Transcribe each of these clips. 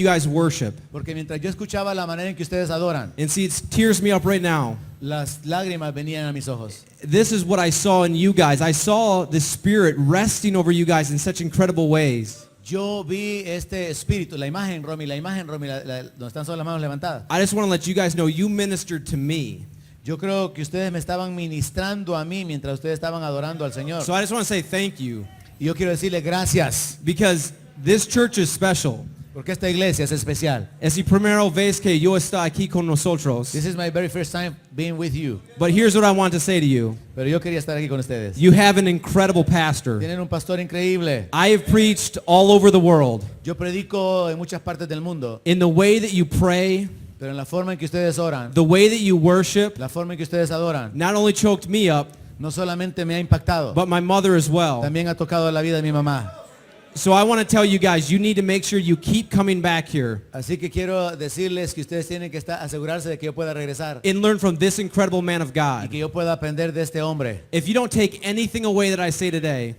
guys worship. Porque mientras yo escuchaba la manera en que ustedes adoran, And see, it tears me up right now. las lágrimas venían a mis ojos. This is what I saw in you guys. I saw the Spirit resting over you guys in such incredible ways. Yo vi este espíritu, la imagen, Romy, donde están solo las manos levantadas. I just want to let you guys know you ministered to me. Yo creo que ustedes me estaban ministrando a mí mientras ustedes estaban adorando al Señor. So I just want to say thank you. Y yo quiero decirle gracias, Because this church is special. porque esta iglesia es especial. Es la primera vez que yo estoy aquí con nosotros. This is my very first time being with you. But here's what I want to say to you. Pero yo quería estar aquí con ustedes. You have an incredible pastor. Tienen un pastor increíble. I have preached all over the world. Yo predico en muchas partes del mundo, In the way that you pray, pero en la forma en que ustedes oran, the way that you worship, la forma en que ustedes adoran, not only choked me up, no solamente me ha impactado, but my mother as well. también ha tocado la vida de mi mamá. So I want to tell you guys, you need to make sure you keep coming back here Así que quiero decirles que ustedes tienen que asegurarse de que yo pueda regresar and learn from this incredible man of y God. que yo pueda aprender de este hombre. If you don't take anything away that I say today,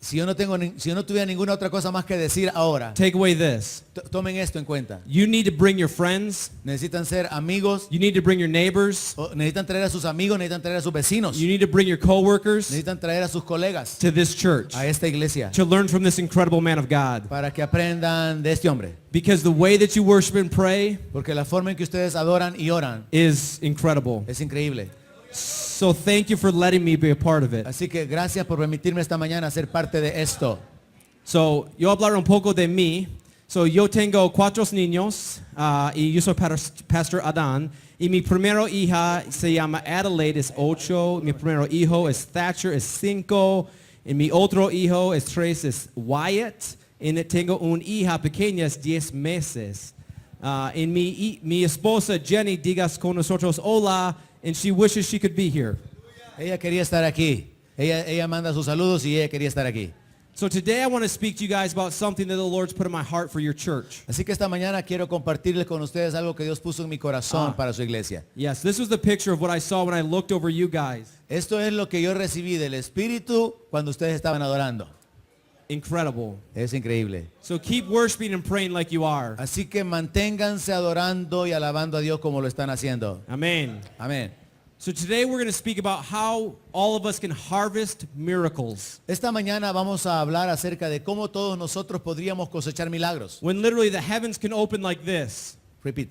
Si yo no tuviera ninguna otra cosa más que decir ahora, take away this. tomen esto en cuenta. You need to bring your friends. Necesitan ser amigos, You need to bring your neighbors. necesitan traer a sus amigos, necesitan traer a sus vecinos, You need to bring your coworkers necesitan traer a sus colegas to this church a esta iglesia to learn from this incredible man of God. para que aprendan de este hombre. Because the way that you worship and pray Porque la forma en que ustedes adoran y oran is incredible. es increíble. So thank you for letting me be a part of it. Así que gracias por permitirme esta mañana ser parte de esto. So, yo hablar un poco de mí. So, yo tengo 4 niños y yo soy Pastor Adán. Y mi primera hija se llama Adelaide, es 8. Mi primer hijo es Thatcher, es 5. Y mi otro hijo es 3, es Wyatt. Y tengo una hija pequeña, es 10 meses. Y mi esposa Jenny, digas con nosotros hola, and she wishes she could be here. Ella quería estar aquí. Ella manda sus saludos y ella quería estar aquí. So today I want to speak to you guys about something that the Lord's put in my heart for your church. Así que esta mañana quiero compartirles con ustedes algo que Dios puso en mi corazón para su iglesia. Yes, this was the picture of what I saw when I looked over you guys. Esto es lo que yo recibí del Espíritu cuando ustedes estaban adorando. Incredible. Es increíble. So keep worshiping and praying like you are. Así que manténganse adorando y alabando a Dios como lo están haciendo. Amen. Amén. So today we're going to speak about how all of us can harvest miracles. Esta mañana vamos a hablar acerca de cómo todos nosotros podríamos cosechar milagros. When literally the heavens can open like this. Repeat.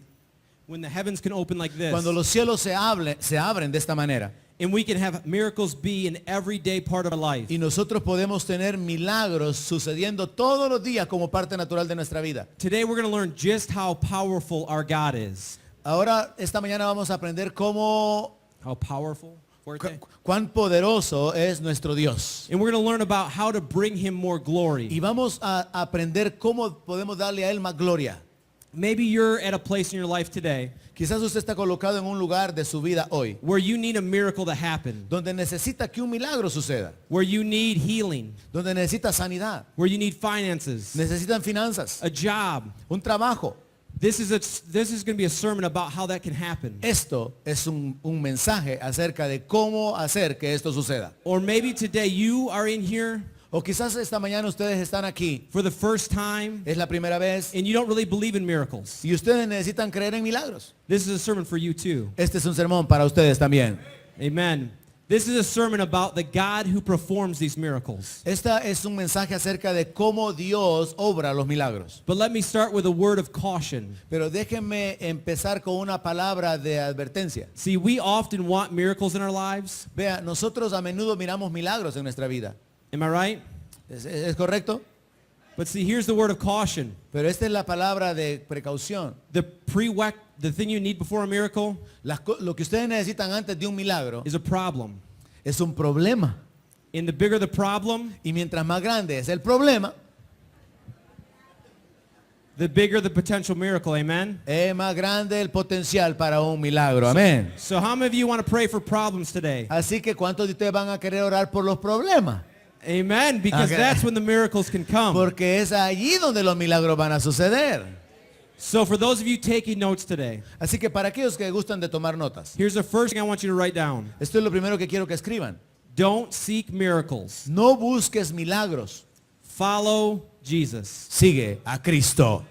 When the heavens can open like this. Cuando los cielos se abren de esta manera. And we can have miracles be in everyday part of our life. Y nosotros podemos tener milagros sucediendo todos los días como parte natural de nuestra vida. Today we're going to learn just how powerful our God is. Ahora, esta mañana vamos a aprender How powerful? cuán poderoso es nuestro Dios. And we're going to learn about how to bring him more glory. Y vamos a aprender cómo podemos darle a Él más gloria. Maybe you're at a place in your life today Quizás usted está colocado en un lugar de su vida hoy where you need a miracle to happen, donde necesita que un milagro suceda, where you need healing, donde necesita sanidad, where you need finances, necesitan finanzas, a job. un trabajo. This is going to be a sermon about how that can happen. Esto es un mensaje acerca de cómo hacer que esto suceda. Or maybe today you are in here O quizás esta mañana ustedes están aquí, for the first time es la primera vez, and you don't really believe in miracles. y ustedes necesitan creer en milagros. This is a sermon for you too. Este es un sermón para ustedes también. Amen. This is a sermon about the God who performs these miracles. Esta es un mensaje acerca de cómo Dios obra los milagros. But let me start with a word of caution. Pero déjenme empezar con una palabra de advertencia. See, we often want miracles in our lives. Vea, nosotros a menudo miramos milagros en nuestra vida. Am I right? ¿Es correcto? But see, here's the word of caution. Pero esta es la palabra de precaución. The thing you need before a miracle Lo que ustedes necesitan antes de un milagro is a problem. es un problema. And the bigger the problem, Y mientras más grande es el problema, the bigger the potential miracle. Amen? es más grande el potencial para un milagro. Amén. So how many of you want to pray for problems today? Así que ¿cuántos de ustedes van a querer orar por los problemas? Amen. Because Okay. that's when the miracles can come. Porque es allí donde los milagros van a suceder. So for those of you taking notes today, Así que para aquellos que gustan de tomar notas, here's the first thing I want you to write down. esto es lo primero que quiero que escriban. Don't seek miracles. No busques milagros. Follow Jesus. Sigue a Cristo.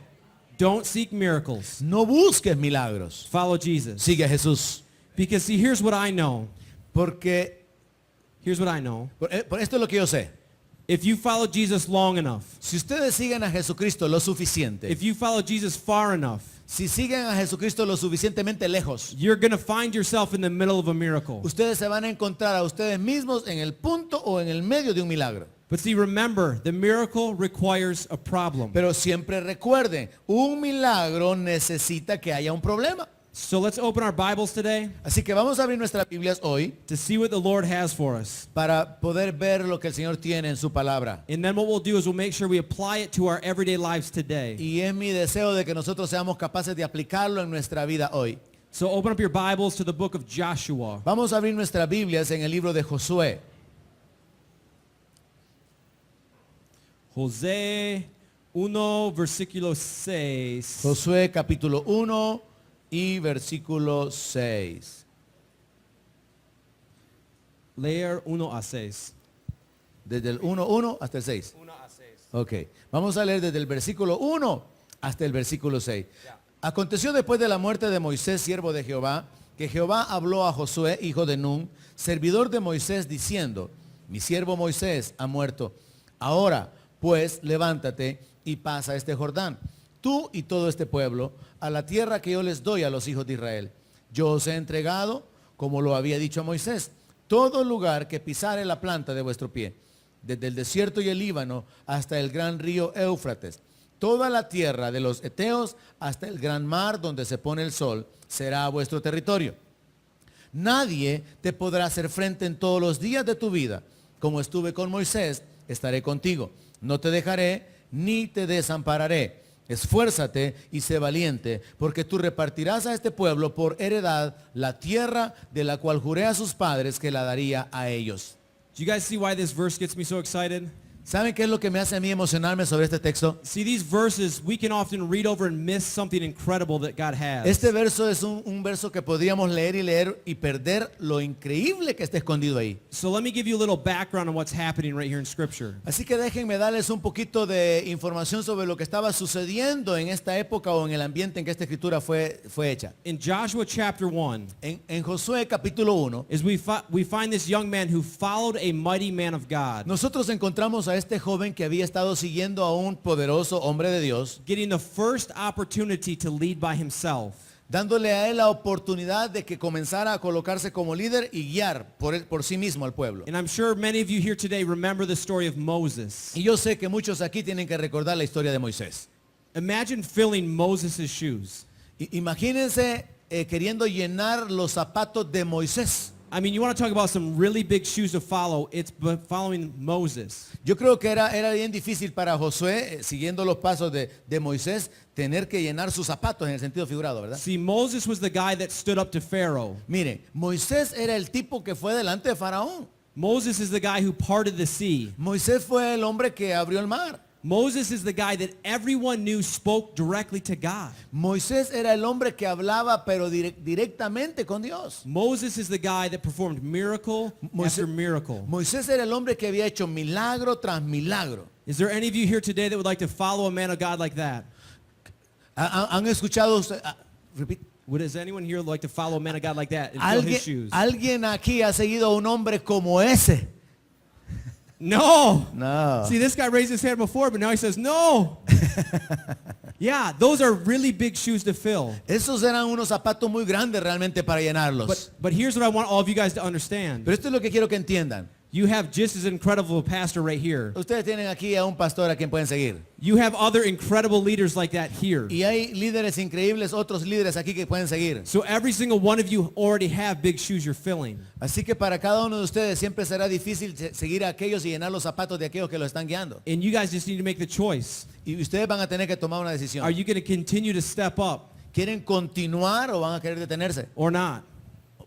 Don't seek miracles. No busques milagros. Follow Jesus. Sigue a Jesús. Because see, here's what I know. Porque Here's what I know. por esto es lo que yo sé. If you follow Jesus long enough, Si ustedes siguen a Jesucristo lo suficiente, if you follow Jesus far enough, si siguen a Jesucristo lo suficientemente lejos, you're going to find yourself in the middle of a miracle. ustedes se van a encontrar a ustedes mismos en el punto o en el medio de un milagro. But see, remember, the miracle requires a problem. Pero siempre recuerden, un milagro necesita que haya un problema. So let's open our Bibles today Así que vamos a abrir nuestras Biblias hoy to see what the Lord has for us. para poder ver lo que el Señor tiene en su palabra. And then what we'll do is we'll make sure we apply it to our everyday lives today. Y es mi deseo de que nosotros seamos capaces de aplicarlo en nuestra vida hoy. So open up your Bibles to the book of Joshua. Vamos a abrir nuestras Biblias en el libro de Josué. José 1, versículo 6. Josué capítulo 1 y versículo 6. Leer 1 a 6. Desde el 1 hasta el 6. 1 a 6. Ok. Vamos a leer desde el versículo 1 hasta el versículo 6. Aconteció después de la muerte de Moisés, siervo de Jehová, que Jehová habló a Josué, hijo de Nun, servidor de Moisés, diciendo, mi siervo Moisés ha muerto. Ahora, pues, levántate y pasa este Jordán, tú y todo este pueblo, a la tierra que yo les doy a los hijos de Israel. Yo os he entregado, como lo había dicho a Moisés, todo lugar que pisare la planta de vuestro pie, desde el desierto y el Líbano hasta el gran río Éufrates. Toda la tierra de los Eteos hasta el gran mar donde se pone el sol será vuestro territorio. Nadie te podrá hacer frente en todos los días de tu vida. Como estuve con Moisés, estaré contigo. No te dejaré ni te desampararé. Esfuérzate y sé valiente, porque tú repartirás a este pueblo por heredad la tierra de la cual juré a sus padres que la daría a ellos. Do you guys see why this verse gets me so excited? ¿Saben qué es lo que me hace a mí emocionarme sobre este texto? See, these verses, we can often read over and miss something incredible that God has. Este verso es un verso que podríamos leer y perder lo increíble que está escondido ahí. So let me give you a little background on what's happening right here in Scripture. Así que déjenme darles un poquito de información sobre lo que estaba sucediendo en esta época o en el ambiente en que esta escritura fue hecha. In Joshua chapter 1, En Josué capítulo 1, is we find this young man who followed a mighty man of God, nosotros encontramos a este joven que había estado siguiendo a un poderoso hombre de Dios, getting the first opportunity to lead by himself. dándole a él la oportunidad de que comenzara a colocarse como líder y guiar por sí mismo al pueblo. And I'm sure many of you here today remember the story of Moses. Y yo sé que muchos aquí tienen que recordar la historia de Moisés. Imagine filling Moses' shoes. Imagínense queriendo llenar los zapatos de Moisés. I mean, you want to talk about some really big shoes to follow. It's following Moses. Yo creo que era bien difícil para Josué, siguiendo los pasos de Moisés, tener que llenar sus zapatos en el sentido figurado, ¿verdad? See, Moses was the guy that stood up to Pharaoh. Miren, Moisés era el tipo que fue delante de Faraón. Moses is the guy who parted the sea. Moisés fue el hombre que abrió el mar. Moses is the guy that everyone knew spoke directly to God. Moisés era el hombre que hablaba pero directamente con Dios. Moses is the guy that performed miracle after miracle. Moisés era el hombre que había hecho milagro tras milagro. Is there any of you here today that would like to follow a man of God like that? ¿Han escuchado usted? Does anyone here like to follow a man of God like that and fill his shoes? ¿Alguien aquí ha seguido a un hombre como ese? No. No. See, this guy raised his hand before, but now he says, no. Yeah, those are really big shoes to fill. Esos eran unos zapatos muy grandes realmente para llenarlos. But here's what I want all of you guys to understand. Pero esto es lo que quiero que entiendan. You have just as incredible a pastor right here. Ustedes tienen aquí a un pastor a quien pueden seguir. You have other incredible leaders like that here. Y hay líderes increíbles, otros líderes aquí que pueden seguir. So every single one of you already have big shoes you're filling. Así que para cada uno de ustedes siempre será difícil seguir a aquellos y llenar los zapatos de aquellos que lo están guiando. And you guys just need to make the choice. Y ustedes van a tener que tomar una decisión. Are you going to continue to step up ¿Quieren continuar o van a querer detenerse? or not?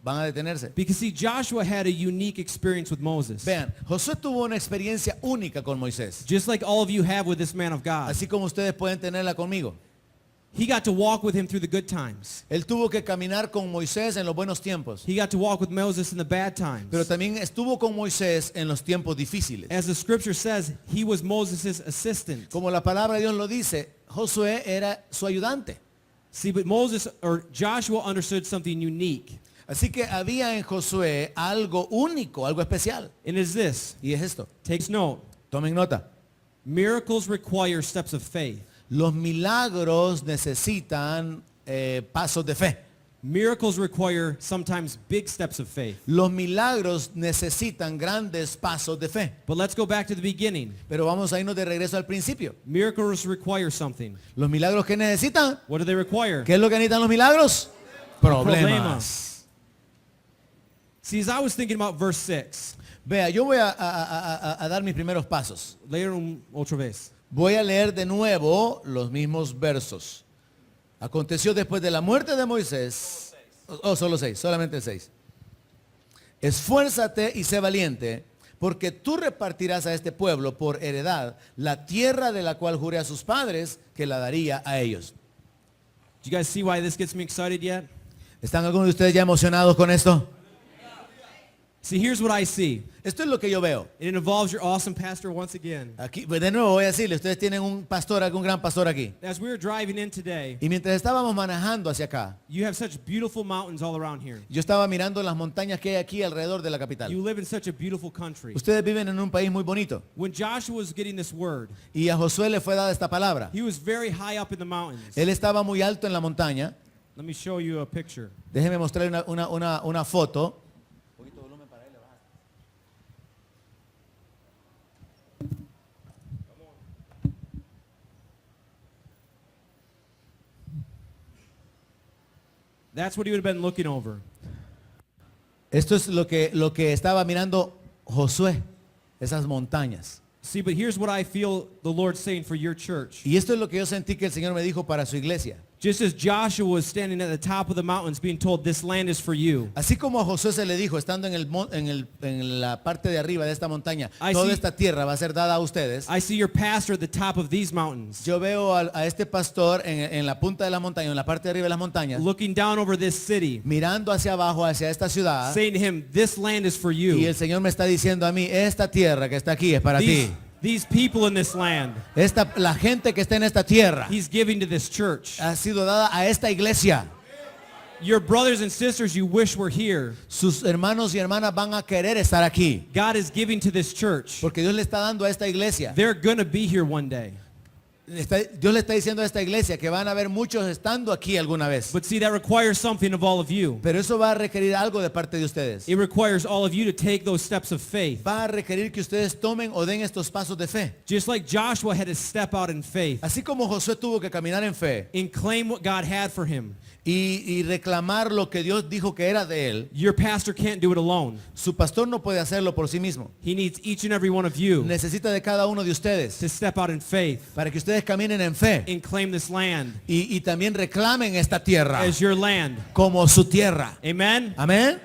Van a detenerse. Because see, Joshua had a unique experience with Moses. Vean, Josué tuvo una experiencia única con Moisés. Just like all of you have with this man of God. Así como ustedes pueden tenerla conmigo. He got to walk with him through the good times. Él tuvo que caminar con Moisés en los buenos tiempos. He got to walk with Moses in the bad times. Pero también estuvo con Moisés en los tiempos difíciles. As the scripture says, he was Moses' assistant. Como la palabra de Dios lo dice, Josué era su ayudante. See, but Moses or Joshua understood something unique. Así que había en Josué algo único, algo especial. And it's this. Y es esto. Takes note. Tomen nota. Miracles require steps of faith. Los milagros necesitan pasos de fe. Miracles require sometimes big steps of faith. Los milagros necesitan grandes pasos de fe. But let's go back to the beginning. Pero vamos a irnos de regreso al principio. Miracles require something. Los milagros que necesitan. What do they require? ¿Qué es lo que necesitan los milagros? Problemas. See, as I was thinking about verse 6, Vea, yo voy a dar mis primeros pasos. later otra vez. Voy a leer de nuevo los mismos versos. Aconteció después de la muerte de Moisés. Solo 6, solamente el 6. Esfuérzate y sé valiente, porque tú repartirás a este pueblo por heredad la tierra de la cual juré a sus padres que la daría a ellos. Do you guys see why this gets me excited yet? ¿Están algunos de ustedes ya emocionados con esto? See, here's what I see. Esto es lo que yo veo. It involves your awesome pastor once again. Aquí, pues de nuevo voy a decirle, ustedes tienen un pastor, algún gran pastor aquí. As we were driving in today, Y mientras estábamos manejando hacia acá, you have such beautiful mountains all around here. yo estaba mirando las montañas que hay aquí alrededor de la capital. You live in such a beautiful country. Ustedes viven en un país muy bonito. When Joshua was getting this word, Y a Josué le fue dada esta palabra. he was very high up in the mountains. Él estaba muy alto en la montaña. Let me show you a picture. Déjeme mostrarle una foto. That's what he would have been looking over. Esto es lo que estaba mirando Josué, esas montañas. See, but here's what I feel the Lord saying for your church. Y esto es lo que yo sentí que el Señor me dijo para su iglesia. Just as Joshua was standing at the top of the mountains being told, this land is for you. Así como a Josué se le dijo, estando en la parte de arriba de esta montaña, I toda see- esta tierra va a ser dada a ustedes. I see your pastor at the top of these mountains, Yo veo a este pastor en la punta de la montaña, en la parte de arriba de las montañas, looking down over this city, mirando hacia abajo, hacia esta ciudad. saying to him, this land is for Y you. el Señor me está diciendo a mí, esta tierra que está aquí es para ti. These people in this land, La gente que está en esta tierra he's giving to this church. ha sido dada a esta iglesia. Your brothers and sisters you wish were here, Sus hermanos y hermanas van a querer estar aquí. God is giving to this church. Porque Dios le está dando a esta iglesia. They're going to be here one day. Dios le está diciendo a esta iglesia que van a haber muchos estando aquí alguna vez. But see, that requires something of all of you. Pero eso va a requerir algo de parte de ustedes. It requires all of you to take those steps of faith. Va a requerir que ustedes tomen o den estos pasos de fe. Just like Joshua had to step out in faith Así como Josué tuvo que caminar en fe and claim what God had for him. y reclamar lo que Dios dijo que era de él, Your pastor can't do it alone. su pastor no puede hacerlo por sí mismo. He needs each and every one of you Necesita de cada uno de ustedes to step out in faith para que ustedes caminen en fe and claim this land y también reclamen esta tierra as your land. como su tierra. Amen? Amén.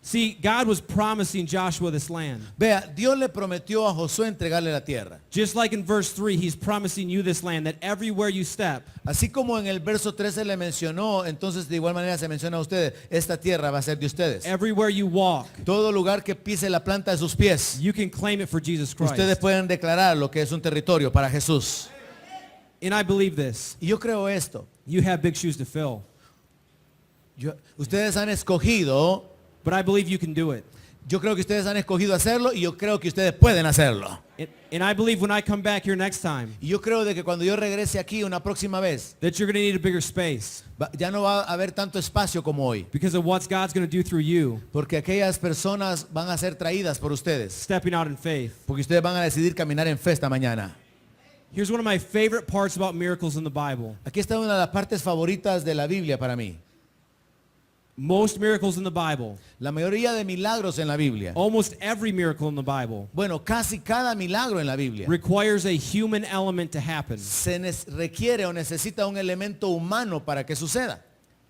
See, God was promising Joshua this land. Vea, Dios le prometió a Josué entregarle la tierra. Just like in verse 3, he's promising you this land, that everywhere you step, Así como en el verso 13 le mencionó, entonces de igual manera se menciona a ustedes, esta tierra va a ser de ustedes. everywhere you walk, Todo lugar que pise la planta de sus pies, you can claim it for Jesus Christ. ustedes pueden declarar lo que es un territorio para Jesús. And I believe this. Y yo creo esto. You have big shoes to fill. Ustedes han escogido, But I believe you can do it. yo creo que ustedes han escogido hacerlo y yo creo que ustedes pueden hacerlo. And I believe when I come back here next time, Y yo creo de que cuando yo regrese aquí una próxima vez, that you're going to need a bigger space ya no va a haber tanto espacio como hoy. because of what God's going to do through you, Porque aquellas personas van a ser traídas por ustedes. stepping out in faith. Porque ustedes van a decidir caminar en fe esta mañana. Here's one of my favorite parts about miracles in the Bible. Aquí está una de las partes favoritas de la Biblia para mí. Most miracles in the Bible, La mayoría de milagros en la Biblia, almost every miracle in the Bible, bueno, casi cada milagro en la Biblia requires a human element to happen. requiere o necesita un elemento humano para que suceda.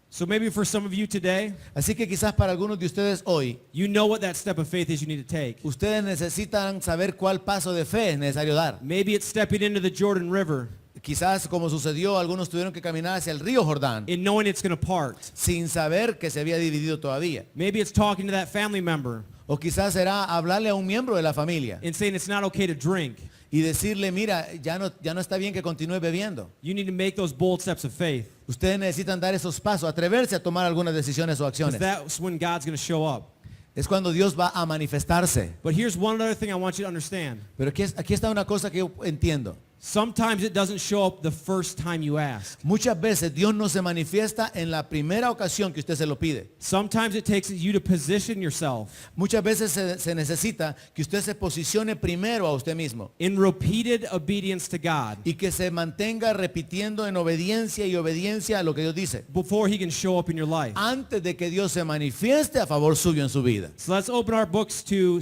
So maybe for some of you today, Así que quizás para algunos de ustedes hoy, you know what that step of faith is you need to take. ustedes necesitan saber cuál paso de fe es necesario dar. Maybe it's stepping into the Jordan River Quizás como sucedió, algunos tuvieron que caminar hacia el río Jordán and knowing it's going to part. sin saber que se había dividido todavía. Maybe it's talking to that family member O quizás será hablarle a un miembro de la familia and saying it's not okay to drink. y decirle, mira, ya no está bien que continúe bebiendo. You need to make those bold steps of faith. Ustedes necesitan dar esos pasos, atreverse a tomar algunas decisiones o Because acciones. that's when God's going to show up. Es cuando Dios va a manifestarse. But here's one other thing I want you to understand. Pero aquí está una cosa que yo entiendo. Sometimes it doesn't show up the first time you ask. Muchas veces Dios no se manifiesta en la primera ocasión que usted se lo pide. Sometimes it takes you to position yourself Muchas veces se necesita que usted se posicione primero a usted mismo in repeated obedience to God y que se mantenga repitiendo en obediencia y obediencia a lo que Dios dice before he can show up in your life. antes de que Dios se manifieste a favor suyo en su vida. So let's open our books to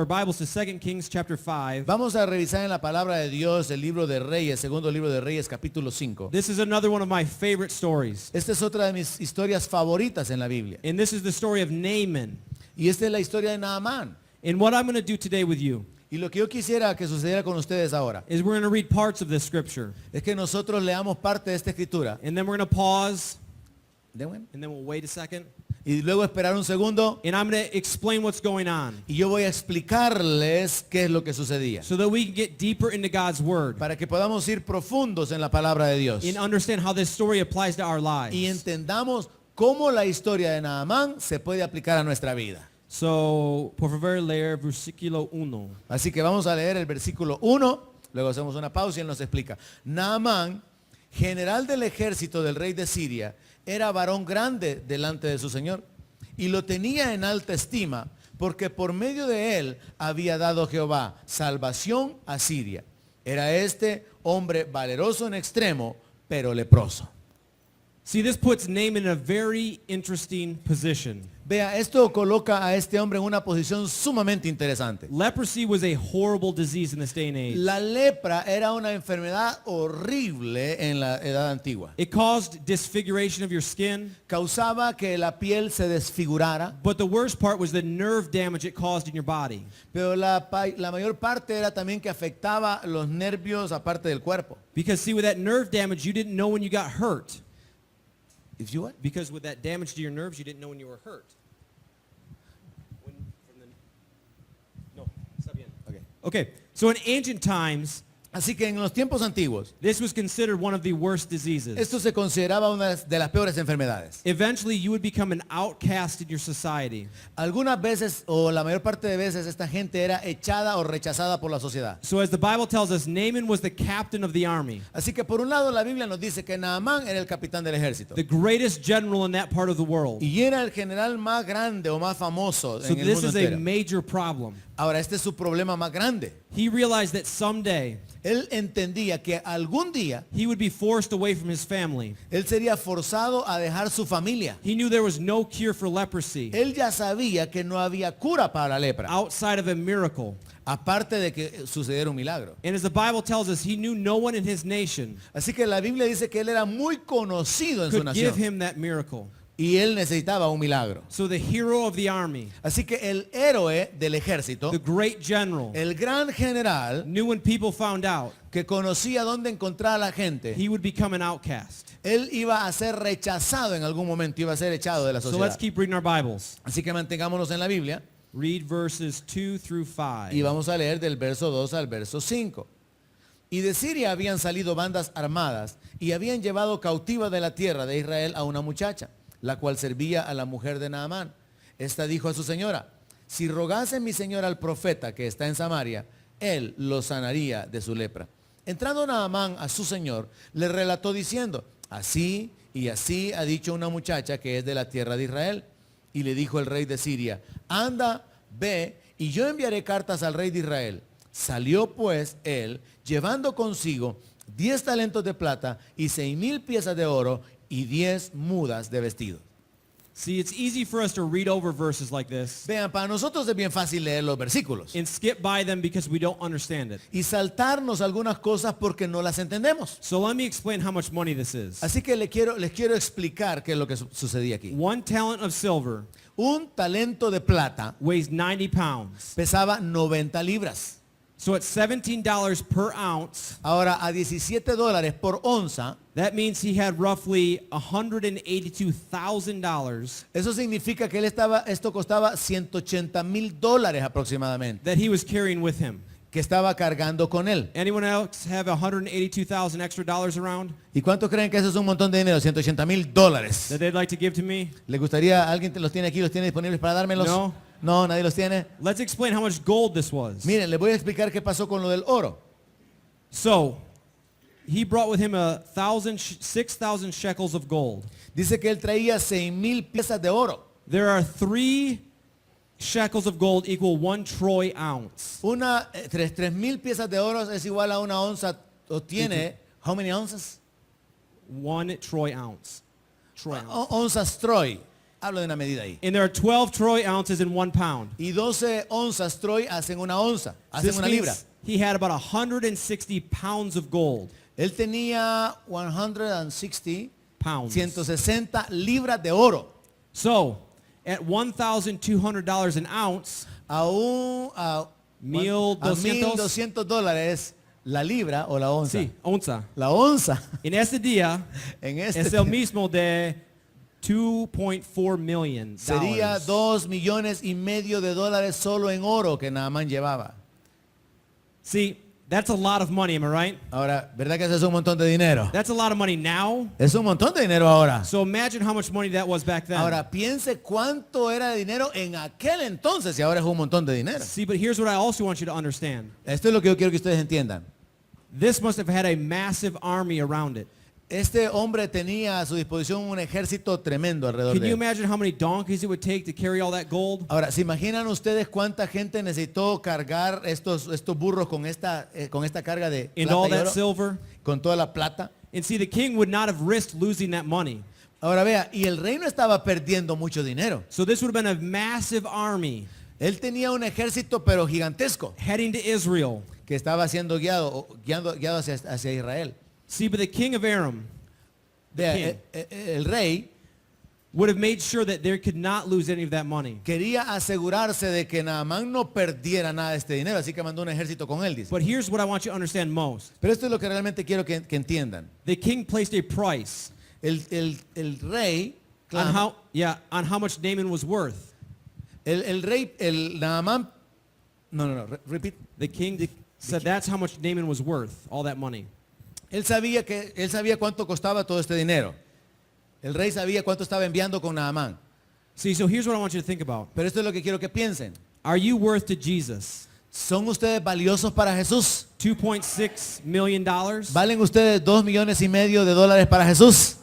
Bibles to 2 Kings chapter 5. Vamos a revisar en la palabra de Dios el libro de Reyes, segundo libro de Reyes, capítulo 5. This is another one of my favorite stories. Esta es otra de mis historias favoritas en la Biblia. And this is the story of Naaman. Y esta es la historia de Naamán. And what I'm going to do today with you Y lo que yo quisiera que sucediera con ustedes ahora is we're going to read parts of this scripture. es que nosotros leamos parte de esta escritura And then we're going to pause. ¿Ven? And then we'll wait a second. Y luego esperar un segundo And I'm going to explain what's going on y yo voy a explicarles qué es lo que sucedía so that we can get deeper into God's word para que podamos ir profundos en la palabra de Dios and understand how this story applies to our y lives. entendamos cómo la historia de Naamán se puede aplicar a nuestra vida. So, por favor, leer versículo 1. Así que vamos a leer el versículo 1, luego hacemos una pausa y él nos explica. Naamán, general del ejército del rey de Siria, era varón grande delante de su señor y lo tenía en alta estima porque por medio de él había dado Jehová salvación a Siria. Era este hombre valeroso en extremo, pero leproso. See, this puts Naaman in a very interesting position. Vea, esto coloca a este hombre en una posición sumamente interesante. Leprosy was a horrible disease in this day and age. La lepra era una enfermedad horrible en la edad antigua. It caused disfiguration of your skin, Causaba que la piel se desfigurara, but the worst part was the nerve damage it caused in your body. pero la mayor parte era también que afectaba los nervios aparte del cuerpo. Because see, with that nerve damage, you didn't know when you got hurt. If you what? Because with that damage to your nerves, you didn't know when you were hurt. No, está bien. Okay. Okay, so in ancient times, Así que en los tiempos antiguos, this was considered one of the worst diseases. esto se consideraba una de las peores enfermedades. Eventually, you would become an outcast in your society. Algunas veces, o la mayor parte de veces, esta gente era echada o rechazada por la sociedad. So as the Bible tells us, Naaman was the captain of the army, Así que por un lado la Biblia nos dice que Naamán era el capitán del ejército. the greatest general in that part of the world. Y era el general más grande o más famoso So en el this mundo is a entero. major problem. Ahora, este es su problema más grande. He realized that someday Él entendía que algún día he would be forced away from his family. él sería forzado a dejar su familia. He knew there was no cure for leprosy Él ya sabía que no había cura para la lepra, outside of a miracle. aparte de que sucediera un milagro. And as the Bible tells us, he knew no one in his nation Así que la Biblia dice que él era muy conocido en su could give nación him that miracle. y él necesitaba un milagro. So the hero of the army, Así que el héroe del ejército, the great general, el gran general knew when people found out, que conocía dónde encontrar a la gente, he would become an outcast. él iba a ser rechazado en algún momento, iba a ser echado de la So let's sociedad. keep reading our Bibles. Así que mantengámonos en la Biblia Read verses 2 through 5. y vamos a leer del verso 2 al verso 5. Y de Siria habían salido bandas armadas y habían llevado cautiva de la tierra de Israel a una muchacha, la cual servía a la mujer de Naamán. Esta dijo a su señora, si rogase mi señora al profeta que está en Samaria, él lo sanaría de su lepra. Entrando Naamán a su señor, le relató diciendo, así y así ha dicho una muchacha que es de la tierra de Israel. Y le dijo el rey de Siria, anda, ve, y yo enviaré cartas al rey de Israel. Salió pues él, llevando consigo 10 talentos de plata y 6,000 piezas de oro y 10 mudas de vestido. See, it's easy for us to read over verses like this Vean, para nosotros es bien fácil leer los versículos and skip by them because we don't understand it. y saltarnos algunas cosas porque no las entendemos. So let me explain how much money this is. Así que les quiero explicar qué es lo que sucedía aquí. 1 talent of silver Un talento de plata weighs 90 pounds. pesaba 90 libras. So at $17 per ounce, Ahora, a $17 por onza, that means he had roughly $182,000 eso significa que esto costaba $180,000 aproximadamente, that he was carrying with him. que estaba cargando con él. Anyone else have 182,000 extra dollars around ¿Y cuántos creen que eso es un montón de dinero? $180,000. that they'd like to give to me? ¿Le gustaría, alguien los tiene aquí, los tiene disponibles para dármelos? No. No, nadie los tiene. Let's explain how much gold this was. Miren, les voy a explicar qué pasó con lo del oro. So, he brought with him 6,000 shekels of gold. Dice que él traía 6,000 piezas de oro. There are 3 shekels of gold equal 1 troy ounce. 3,000 piezas de oro es igual a una onza, o tiene, how many ounces? 1 troy ounce. Onzas troy. Hablo de una medida ahí. And there are 12 troy ounces in 1 pound. Y 12 onzas troy hacen una onza, hacen This una libra. means he had about 160 pounds of gold. Él tenía 160, Pounds. 160 libras de oro. So, at $1,200 an ounce, A $1,200 la libra o la onza. sí, onza. La onza. En este día En es este el mismo de 2.4 million. sería 2,5 millones de dólares solo en oro que Naamán llevaba. See, that's a lot of money, am I right? Ahora, ¿verdad que eso es un montón de dinero? That's a lot of money now. Es un montón de dinero ahora. So imagine how much money that was back then. Ahora, piense cuánto era de dinero en aquel entonces y ahora es un montón de dinero. See, but here's what I also want you to understand. Esto es lo que yo quiero que ustedes entiendan. This must have had a massive army around it. Este hombre tenía a su disposición un ejército tremendo alrededor Can de you él. imagine how many donkeys it would take to carry all that gold? Ahora, ¿se imaginan ustedes cuánta gente necesitó cargar estos burros con esta carga de And plata all y that oro? silver? Con toda la plata. And see, the king would not have risked losing that money. Ahora vea, y el rey no estaba perdiendo mucho dinero. So this would have been a massive army Él tenía un ejército pero gigantesco heading to Israel. que estaba siendo guiado hacia Israel. See, but the king of Aram Vea, el rey would have made sure that they could not lose any of that money. quería asegurarse de que Naamán no perdiera nada de este dinero, así que mandó un ejército con él, dice. But here's what I want you to understand most. Pero esto es lo que realmente quiero que entiendan. The king placed a price El rey, on how much Naaman was worth. el Naamán, repeat. The king said that's how much Naaman was worth, all that money. Él sabía cuánto costaba todo este dinero. El rey sabía cuánto estaba enviando con Naamán. See, so here's what I want you to think about. Pero esto es lo que quiero que piensen. Are you worth to Jesus ¿Son ustedes valiosos para Jesús? $2.6 million? Do ¿Valen ustedes 2,5 millones de dólares para Jesús?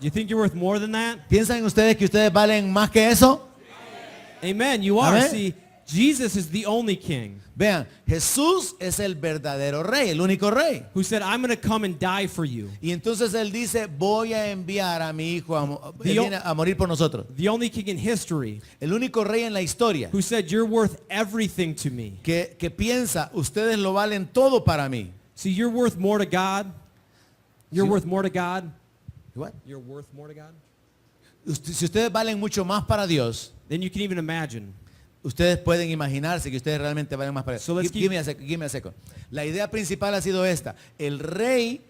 you think you're worth more than that? ¿Piensan ustedes que ustedes valen más que eso? Amen, you are. Amen. See, Jesus is the only king Vean, Jesús es el verdadero rey, el único rey. who said, I'm going to come and die for you. Y entonces él dice, voy a enviar a mi hijo él Dios- viene a morir por nosotros. The only king in history El único rey en la historia who said, you're worth everything to me. que piensa, ustedes lo valen todo para mí. See, you're worth more to God. You're Sí. worth more to God. What? You're worth more to God Si ustedes valen mucho más para Dios, than you can even imagine. ustedes pueden imaginarse que ustedes realmente valen más para Dios. So let's Give me a second. La idea principal ha sido esta. El rey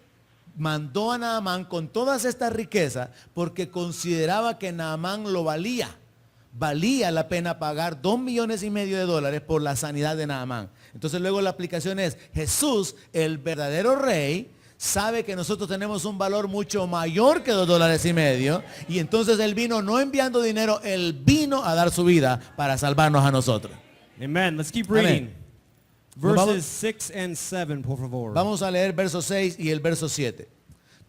mandó a Naamán con todas estas riquezas porque consideraba que Naamán lo valía. Valía la pena pagar 2,5 millones de dólares por la sanidad de Naamán. Entonces luego la aplicación es, Jesús, el verdadero rey, sabe que nosotros tenemos un valor mucho mayor que 2,5 dólares. Y entonces él vino no enviando dinero, él vino a dar su vida para salvarnos a nosotros. Amen. Let's keep Amén. reading. Nos vamos- Verses 6 and 7, por favor. Vamos a leer verso 6 y el verso 7.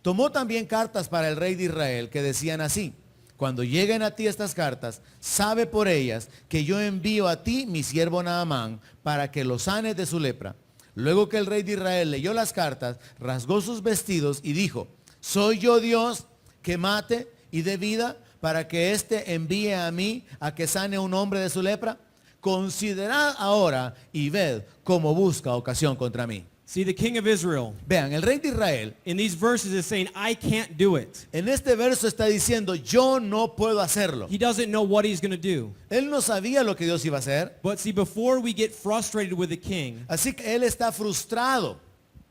Tomó también cartas para el rey de Israel que decían así: cuando lleguen a ti estas cartas, sabe por ellas que yo envío a ti mi siervo Naamán para que lo sanes de su lepra. Luego que el rey de Israel leyó las cartas, rasgó sus vestidos y dijo: ¿soy yo Dios que mate y dé vida para que éste envíe a mí a que sane a un hombre de su lepra? Considerad ahora y ved cómo busca ocasión contra mí. See, the king of Israel Vean, el rey de Israel in these verses is saying, I can't do it. en este verso está diciendo, yo no puedo hacerlo. He doesn't know what he's going to do. Él no sabía lo que Dios iba a hacer. But see, before we get frustrated with the king, Así que él está frustrado.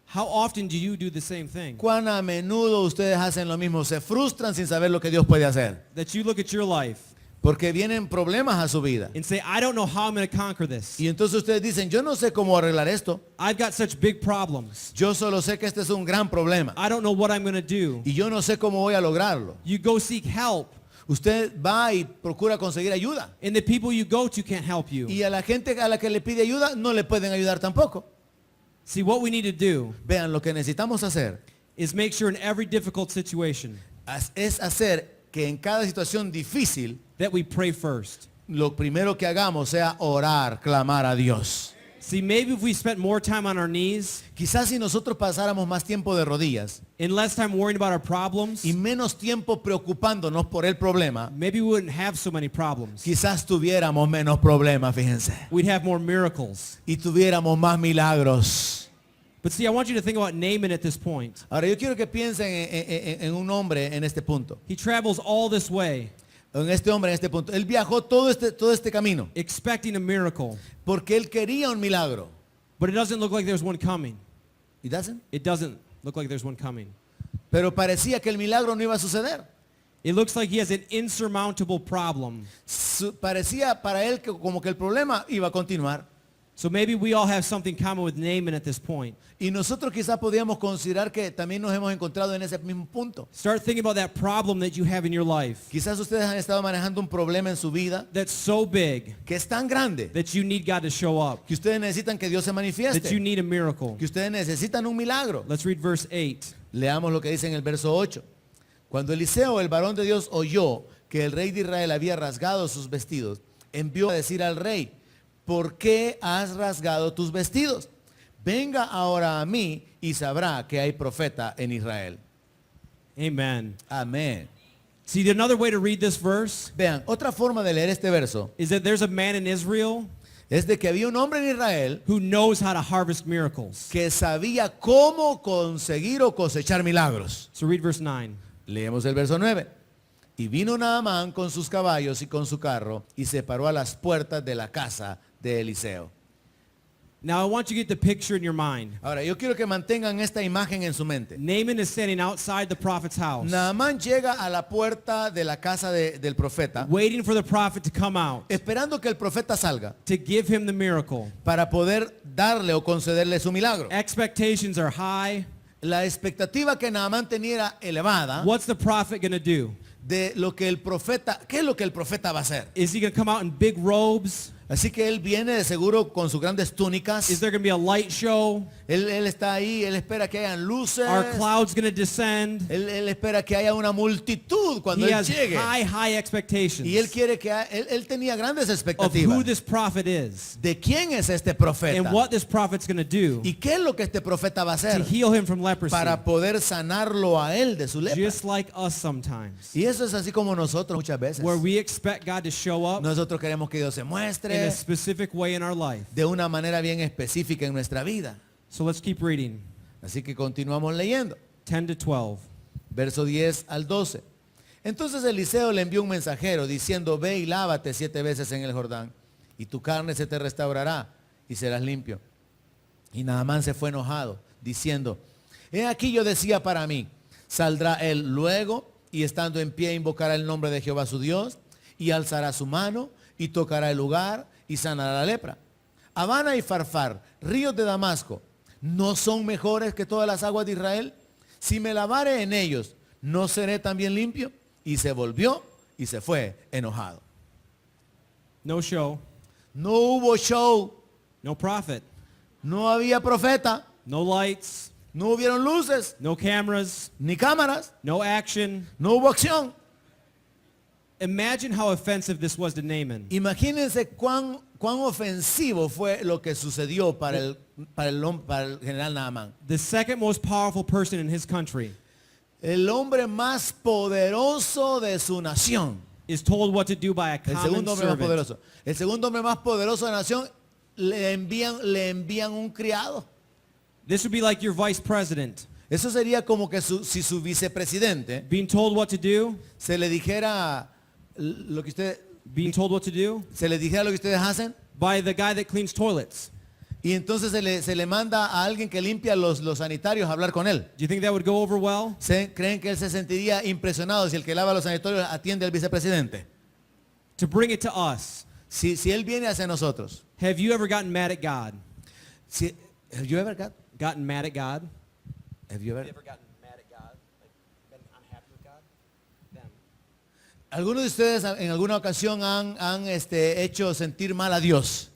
how often do you do the same thing? Cuán a menudo ustedes hacen lo mismo, se frustran sin saber lo que Dios puede hacer. That you look at your life Porque vienen problemas a su vida. and say, I don't know how I'm going to conquer this. Y entonces ustedes dicen, yo no sé cómo arreglar esto. I've got such big problems. Yo solo sé que este es un gran problema. I don't know what I'm going to do. Y yo no sé cómo voy a lograrlo. You go seek help, Usted va y procura conseguir ayuda. and the people you go to can't help you. Y a la gente a la que le pide ayuda no le pueden ayudar tampoco. See, what we need to do Vean, lo que necesitamos hacer is make sure in every difficult situation es hacer que en cada situación difícil that we pray first. lo primero que hagamos sea orar, clamar a Dios. See, maybe if we spent more time on our knees Quizás si nosotros pasáramos más tiempo de rodillas and less time worrying about our problems, y menos tiempo preocupándonos por el problema, maybe we wouldn't have so many problems. quizás tuviéramos menos problemas, fíjense. We'd have more miracles. Y tuviéramos más milagros. But see, I want you to think about Naaman at this point. Ahora yo quiero que piensen en un hombre en este punto. He travels all this way En este hombre en este punto. Él viajó todo este camino expecting a miracle, porque él quería un milagro. but it doesn't look like there's one coming. ¿Y doesn't? It doesn't look like there's one coming. Pero parecía que el milagro no iba a suceder. It looks like he has an insurmountable problem. Parecía para él que como que el problema iba a continuar. So maybe we all have something common with Naaman at this point. Y nosotros quizás podríamos considerar que también nos hemos encontrado en ese mismo punto. Start thinking about that problem that you have in your life Quizás ustedes han estado manejando un problema en su vida that's so big que es tan grande that you need God to show up, que ustedes necesitan que Dios se that you manifieste, need a miracle. que ustedes necesitan un milagro. Let's read verse 8. Leamos lo que dice en el verso 8. Cuando Eliseo, el varón de Dios, oyó que el rey de Israel había rasgado sus vestidos, envió a decir al rey, ¿por qué has rasgado tus vestidos? Venga ahora a mí y sabrá que hay profeta en Israel. Amen. Amén. See, another way to read this verse Vean, otra forma de leer este verso is that there's a man in Israel es de que había un hombre en Israel who knows how to harvest miracles. que sabía cómo conseguir o cosechar milagros. So read verse 9. Leemos el verso 9. Y vino Naamán con sus caballos y con su carro y se paró a las puertas de la casa de Eliseo. Now I want you to get the picture in your mind. Ahora, yo quiero que mantengan esta imagen en su mente. Naaman is standing outside the prophet's house, Naamán llega a la puerta de la casa del profeta, waiting for the prophet to come out esperando que el profeta salga to give him the miracle. para poder darle o concederle su milagro. Expectations are high. La expectativa que Naamán tenía era elevada What's the prophet going to do? de lo que el profeta, ¿qué es lo que el profeta va a hacer? Is he going to come out in big robes? Así que él viene de seguro con sus grandes túnicas. Is there going to be a light show? Él está ahí, él espera que hayan luces. Are clouds going to descend? Él espera que haya una multitud cuando He él has llegue. high expectations Y él quiere que él tenía grandes of expectativas who this prophet is de quién es este profeta and what this prophet's going to do y qué es lo que este profeta va a to hacer heal him from leprosy. para poder sanarlo a él de su lepra. Just like us sometimes, Y eso es así como nosotros muchas veces. where we expect God to show up Nosotros queremos que Dios se in a muestre specific way in our life. de una manera bien específica en nuestra vida. So let's keep reading. Así que continuamos leyendo. 10 to 12. Verso 10 al 12. Entonces Eliseo le envió un mensajero diciendo, ve y lávate 7 veces en el Jordán, y tu carne se te restaurará y serás limpio. Y Naamán se fue enojado, diciendo, he aquí yo decía para mí, saldrá él luego, y estando en pie invocará el nombre de Jehová su Dios, y alzará su mano, y tocará el lugar, y sanará la lepra. Habana y Farfar, ríos de Damasco, ¿no son mejores que todas las aguas de Israel? Si me lavare en ellos, ¿no seré también limpio? Y se volvió y se fue enojado. No show, No hubo show, no prophet, no había profeta, no lights, no hubieron luces, no cameras, ni cámaras, no action. no hubo acción. Imagine how offensive this was to Naaman. Imagínense cuán ofensivo fue lo que sucedió para el general Naamán. The second most powerful person in his country El hombre más poderoso de su nación. is told what to do by a El common segundo hombre más servant. poderoso. El segundo hombre más poderoso de la nación le envían un criado. This would be like your vice president Eso sería como que si su vicepresidente being told what to do, se le dijera lo que ustedes hacen by the guy that cleans toilets. y entonces se le manda a alguien que limpia los sanitarios a hablar con él. Do you think that would go over well? ¿Creen que él se sentiría impresionado si el que lava los sanatorios atiende al vicepresidente? to bring it to us. Si Él viene hacia nosotros. Have you ever gotten mad at God? Have you ever got? Gotten mad at God? Have you ever? gotten mad at God? Like, been unhappy with God? Them. ¿Algunos de ustedes en alguna ocasión han hecho sentir mal a Dios?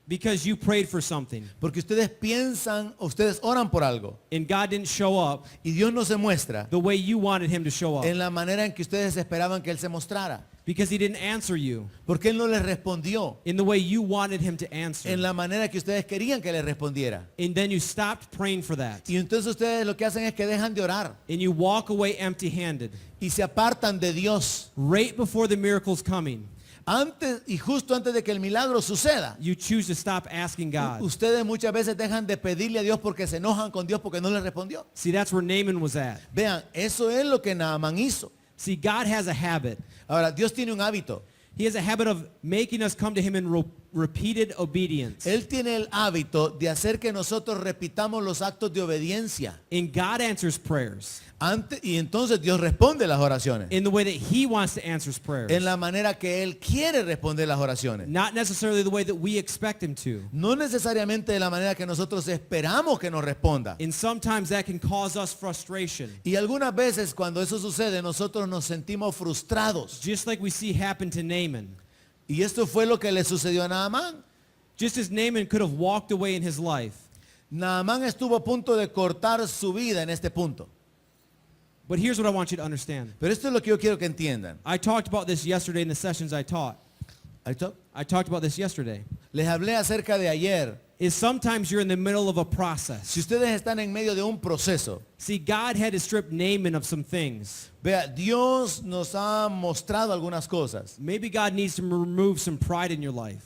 Because you prayed for something Porque ustedes piensan, ustedes oran por algo and God didn't show up y Dios no se muestra the way you wanted him to show up. en la manera en que ustedes esperaban que Él se mostrara. Because he didn't answer you Porque Él no les respondió in the way you wanted him to answer. en la manera que ustedes querían que les respondiera. And then you stopped praying for that. Y entonces ustedes lo que hacen es que dejan de orar And you walk away empty-handed. y se apartan de Dios. Right before the miracle's coming, Antes y justo antes de que el milagro suceda, you choose to stop asking God. ustedes muchas veces dejan de pedirle a Dios porque se enojan con Dios porque no les respondió. See, that's where Naaman was at. Vean, eso es lo que Naamán hizo. See, God has a habit. Ahora, Dios tiene un hábito. He has a habit of making us come to him in repeated obedience. Él tiene el hábito de hacer que nosotros repitamos los actos de obediencia. And God answers prayers Y entonces Dios responde las oraciones in the way that he wants to answer prayers. en la manera que Él quiere responder las oraciones. Not necessarily the way that we expect him to. No necesariamente de la manera que nosotros esperamos que nos responda. And sometimes that can cause us frustration. Y algunas veces cuando eso sucede nosotros nos sentimos frustrados. Just like we see happen to Naaman. Y esto fue lo que le sucedió a Naamán. Just as Naaman could have walked away in his life. Naamán estuvo a punto de cortar su vida en este punto. But here's what I want you to understand. Pero esto es lo que yo quiero que entiendan. I talked about this yesterday in the sessions I taught. I talked about this yesterday. Les hablé acerca de ayer. Is sometimes you're in the middle of a Si process. ustedes están en medio de un proceso, See, God had to strip Naaman of some things. vea, Dios nos ha mostrado algunas cosas. Maybe God needs to remove some pride in your life.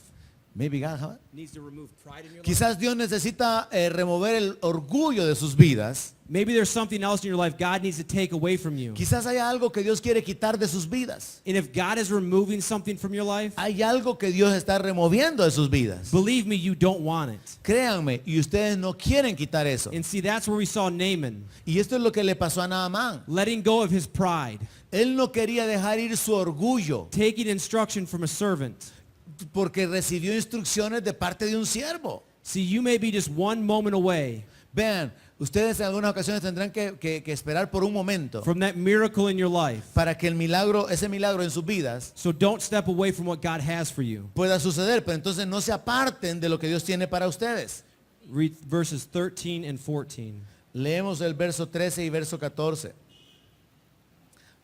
Maybe God, huh? Needs to remove pride in your life. Quizás Dios necesita remover el orgullo de sus vidas. Maybe there's something else in your life God needs to take away from you. Quizás haya algo que Dios quiere quitar de sus vidas. And if God is removing something from your life, Hay algo que Dios está removiendo de sus vidas. believe me, you don't want it. Créanme, y ustedes no quieren quitar eso. And see, that's where we saw Naaman Y esto es lo que le pasó a Naamán. letting go of his pride, Él no quería dejar ir su orgullo taking instruction from a servant. porque recibió instrucciones de parte de un siervo. See, you may be just one moment away Vean, ustedes en algunas ocasiones tendrán que esperar por un momento from that miracle in your life. para que ese milagro en sus vidas So don't step away from what God has for you. pueda suceder, pero entonces no se aparten de lo que Dios tiene para ustedes. Read verses 13 and 14. Leemos el verso 13 y verso 14.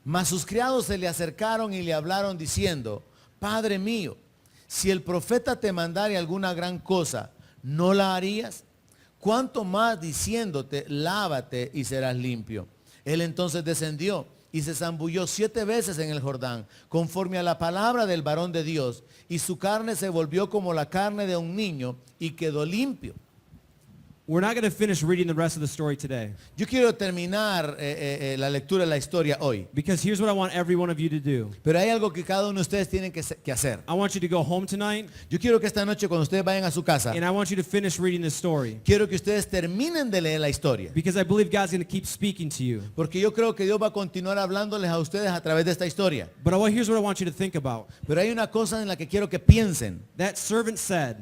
Mas sus criados se le acercaron y le hablaron diciendo, Padre mío, si el profeta te mandare alguna gran cosa, ¿no la harías? ¿Cuánto más diciéndote, lávate y serás limpio? Él entonces descendió y se zambulló 7 veces en el Jordán, conforme a la palabra del varón de Dios, y su carne se volvió como la carne de un niño y quedó limpio. We're not going to finish reading the rest of the story today. Yo quiero terminar la lectura de la historia hoy, Because here's what I want every one of you to do. pero hay algo que cada uno de ustedes tienen que hacer. I want you to go home tonight, Yo quiero que esta noche cuando ustedes vayan a su casa, and I want you to finish reading this story. quiero que ustedes terminen de leer la historia, Because I believe God's going to keep speaking to you. porque yo creo que Dios va a continuar hablándoles a ustedes a través de esta historia. But here's what I want you to think about. Pero hay una cosa en la que quiero que piensen. That servant said,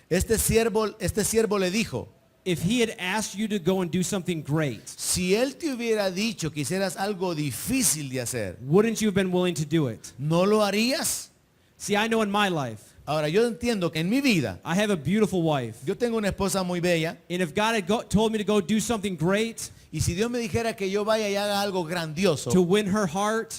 Este siervo le dijo, if he had asked you to go and do something great, si él te hubiera dicho que hicieras algo difícil de hacer, wouldn't you have been willing to do it? ¿no lo harías? See, I know in my life, Ahora, yo entiendo que en mi vida, I have a beautiful wife. yo tengo una esposa muy bella, And if God had told me to go do something great y si Dios me dijera que yo vaya y haga algo grandioso, to win her heart,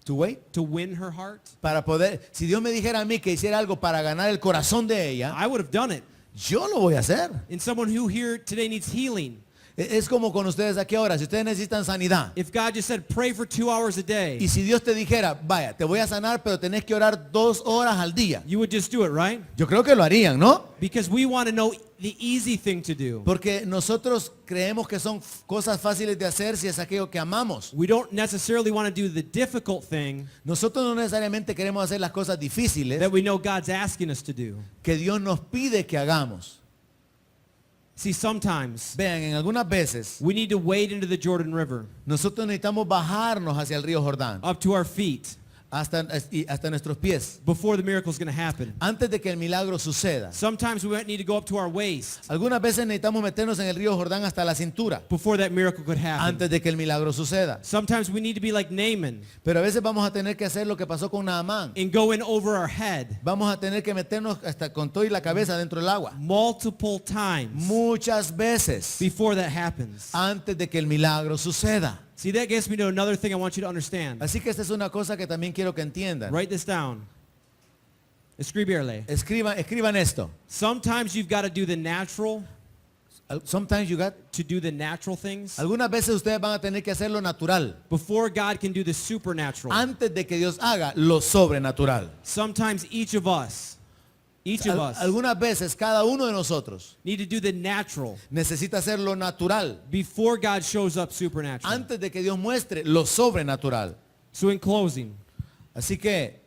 to win her heart, para poder, si Dios me dijera a mí que hiciera algo para ganar el corazón de ella, I would have done it. yo lo voy a hacer. And someone who here today needs healing. Es como con ustedes aquí ahora, si ustedes necesitan sanidad, If God just said, pray for 2 hours a day, y si Dios te dijera, vaya, te voy a sanar, pero tenés que orar 2 horas al día, you would just do it, right? yo creo que lo harían, ¿no? Because we want to know the easy thing to do. Porque nosotros creemos que son cosas fáciles de hacer si es aquello que amamos. We don't necessarily want to do the difficult thing Nosotros no necesariamente queremos hacer las cosas difíciles that we know God's asking us to do. que Dios nos pide que hagamos. See, sometimes Vean, en algunas veces we need to wade into the Jordan River nosotros necesitamos bajarnos hacia el río Jordán, up to our feet hasta nuestros pies, before the miracle is going to happen. antes de que el milagro suceda. Sometimes we might need to go up to our waist Algunas veces necesitamos meternos en el río Jordán hasta la cintura, before that miracle could happen. antes de que el milagro suceda. Sometimes we need to be like Naaman Pero a veces vamos a tener que hacer lo que pasó con Naamán. and go in over our head Vamos a tener que meternos hasta con todo y la cabeza dentro del agua. multiple times Muchas veces before that happens. antes de que el milagro suceda. See, that gets me to another thing I want you to understand. Así que esta es una cosa que también quiero que entiendan. Write this down. Escribirle. Escriban esto. Sometimes you've got to do the natural Sometimes you got. to do the natural things Algunas veces ustedes van a tener que hacer lo natural before God can do the supernatural. antes de que Dios haga lo sobrenatural. Sometimes each of us Algunas veces cada uno de nosotros need to do the natural necesita hacer lo natural before God shows up supernatural. antes de que Dios muestre lo sobrenatural. So in closing, Así que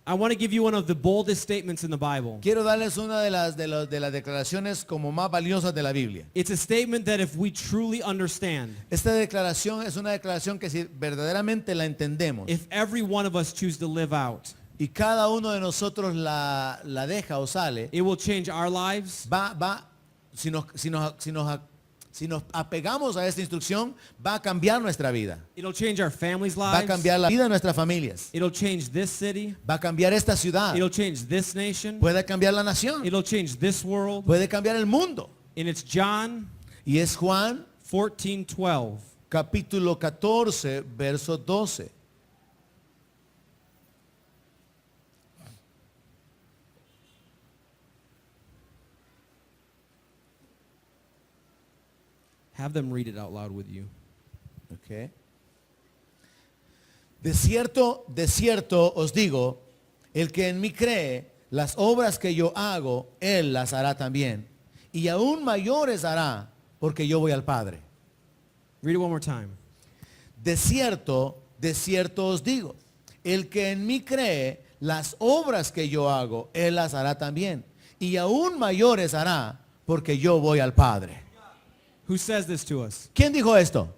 I want to give you one of the boldest statements in the Bible. quiero darles una de las declaraciones como más valiosas de la Biblia. It's a statement that if we truly understand, Esta declaración es una declaración que si verdaderamente la entendemos if every one of us choose to live out, y cada uno de nosotros la deja o sale, it will change our lives, si nos apegamos a esta instrucción, va a cambiar nuestra vida. it'll change our families' Va a lives, cambiar la vida de nuestras familias. it'll change this city, Va a cambiar esta ciudad. it'll change this nation, Puede cambiar la nación. it'll change this world. Puede cambiar el mundo. And it's John Y es Juan 14:12. capítulo 14, verso 12. Have them read it out loud with you. Okay. De cierto os digo, el que en mí cree, las obras que yo hago, él las hará también. Y aún mayores hará, porque yo voy al Padre. Read it one more time. De cierto os digo, el que en mí cree, las obras que yo hago, él las hará también. Y aún mayores hará, porque yo voy al Padre. Who says this to us? ¿Quién dijo esto?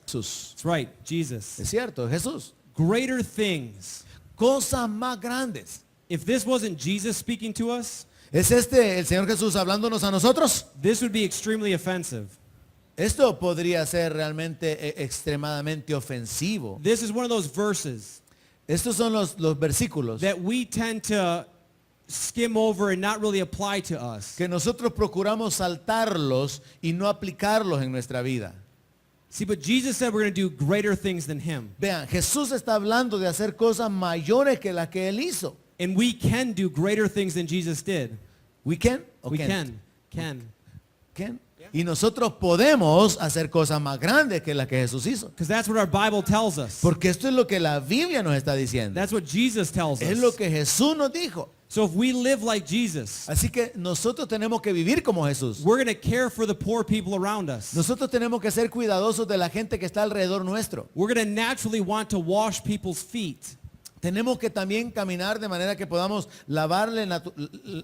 Jesús. It's right, Jesus. Es cierto, Jesús. Greater things. Cosas más grandes. If this wasn't Jesus speaking to us, ¿Es este el Señor Jesús hablándonos a nosotros? this would be extremely offensive. Esto podría ser realmente extremadamente ofensivo. This is one of those verses Estos son los versículos that we tend to skim over and not really apply to us. que nosotros procuramos saltarlos y no aplicarlos en nuestra vida. See, but Jesus said we're going to do greater things than him. Vean, Jesús está hablando de hacer cosas mayores que las que Él hizo. And we can do greater things than Jesus did. ¿We can? ¿O We can't? can. Can. Y nosotros podemos hacer cosas más grandes que las que Jesús hizo. Because that's what our Bible tells us. Porque esto es lo que la Biblia nos está diciendo. That's what Jesus tells Es lo us. que Jesús nos dijo. So if we live like Jesus, Así que nosotros tenemos que vivir como Jesús. we're going to care for the poor people around us. Nosotros tenemos que ser cuidadosos de la gente que está alrededor nuestro. We're going to naturally want to wash people's feet. Tenemos que también caminar de manera que podamos lavarle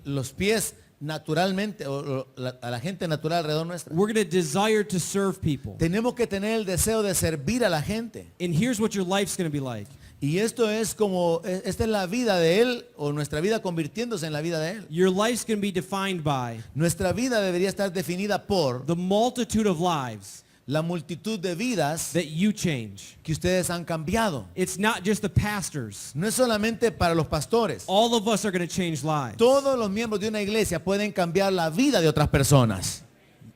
los pies naturalmente a la gente natural alrededor nuestra. We're going to desire to serve people. Tenemos que tener el deseo de servir a la gente. And here's what your life's going to be like. Y esto es como, esta es la vida de Él, o nuestra vida convirtiéndose en la vida de Él. Your life's going to be defined by Nuestra vida debería estar definida por the multitude of lives la multitud de vidas that you change. que ustedes han cambiado. It's not just the pastors. No es solamente para los pastores. All of us are going to change lives. Todos los miembros de una iglesia pueden cambiar la vida de otras personas.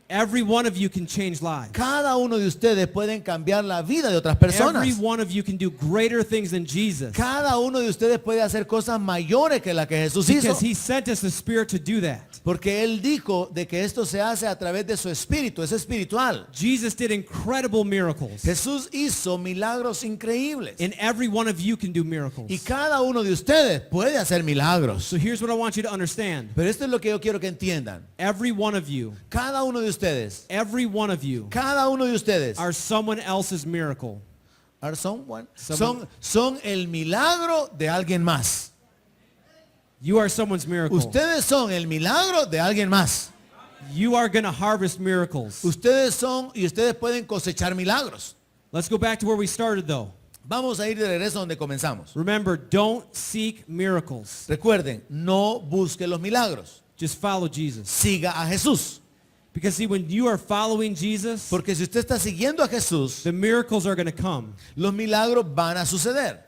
Every one of you can change lives. Cada uno de ustedes pueden cambiar la vida de otras personas. Every one of you can do greater things than Jesus. Cada uno de ustedes puede hacer cosas mayores que las que Jesús hizo. Because he sent us the Spirit to do that. Porque Él dijo de que esto se hace a través de su espíritu, es espiritual. Jesus did incredible miracles. Jesús hizo milagros increíbles. And every one of you can do miracles. Y cada uno de ustedes puede hacer milagros. So here's what I want you to understand. Pero esto es lo que yo quiero que entiendan. Every one of you, Cada uno de ustedes, every one of you cada uno de ustedes are someone else's miracle. are someone, Someone- son el milagro de alguien más. You are someone's miracle. Ustedes son el milagro de alguien más. You are going to harvest miracles. Ustedes son y ustedes pueden cosechar milagros. Let's go back to where we started though. Vamos a ir de regreso donde comenzamos. Remember, don't seek miracles. Recuerden, no busque los milagros. Just follow Jesus. Siga a Jesús. Because see, when you are following Jesus, Porque si usted está siguiendo a Jesús, the miracles are going to come. los milagros van a suceder.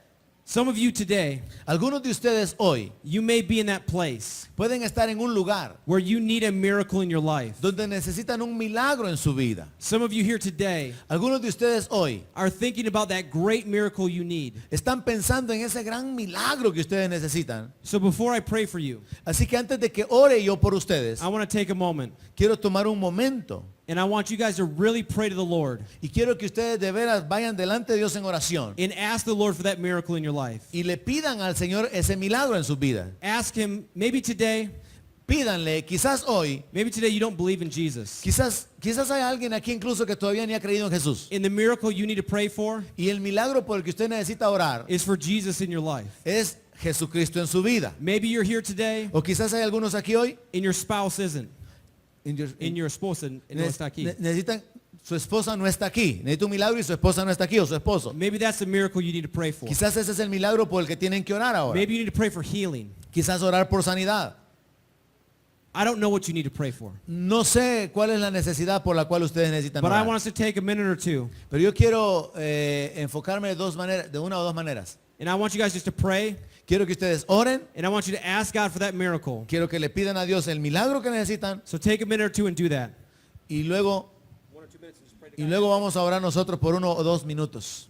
Some of you today, Algunos de ustedes hoy you may be in that place pueden estar en un lugar where you need a miracle in your life. donde necesitan un milagro en su vida. Some of you here today Algunos de ustedes hoy are thinking about that great miracle you need. están pensando en ese gran milagro que ustedes necesitan. So before I pray for you, Así que antes de que ore yo por ustedes, I want to take a moment quiero tomar un momento and I want you guys to really pray to the Lord y quiero que ustedes de veras vayan delante de Dios en oración and ask the Lord for that miracle in your life. y le pidan al Señor ese milagro en su vida. Ask him, maybe today Pídanle, quizás hoy, you don't believe in Jesus. quizás hay alguien aquí incluso que todavía ni ha creído en Jesús. And the miracle you need to pray for Y el milagro por el que usted necesita orar is for Jesus in your life. es Jesucristo en su vida. Maybe you're here today O quizás hay algunos aquí hoy and your spouse isn't. en- And your esposa no está aquí. necesitan, su esposa no está aquí. Necesita un milagro y su esposa no está aquí o su esposo. Maybe that's the miracle you need to pray for. Quizás ese es el milagro por el que tienen que orar ahora. Maybe you need to pray for healing. Quizás orar por sanidad. I don't know what you need to pray for. No sé cuál es la necesidad por la cual ustedes necesitan But I orar. want us to take a minute or two. Pero yo quiero enfocarme de una o dos maneras. And I want you guys just to pray. Quiero que ustedes oren. And I want you to ask God for that miracle. Quiero que le pidan a Dios el milagro que necesitan. So take a minute or two and do that. Y luego vamos a orar nosotros por 1 o 2 minutos.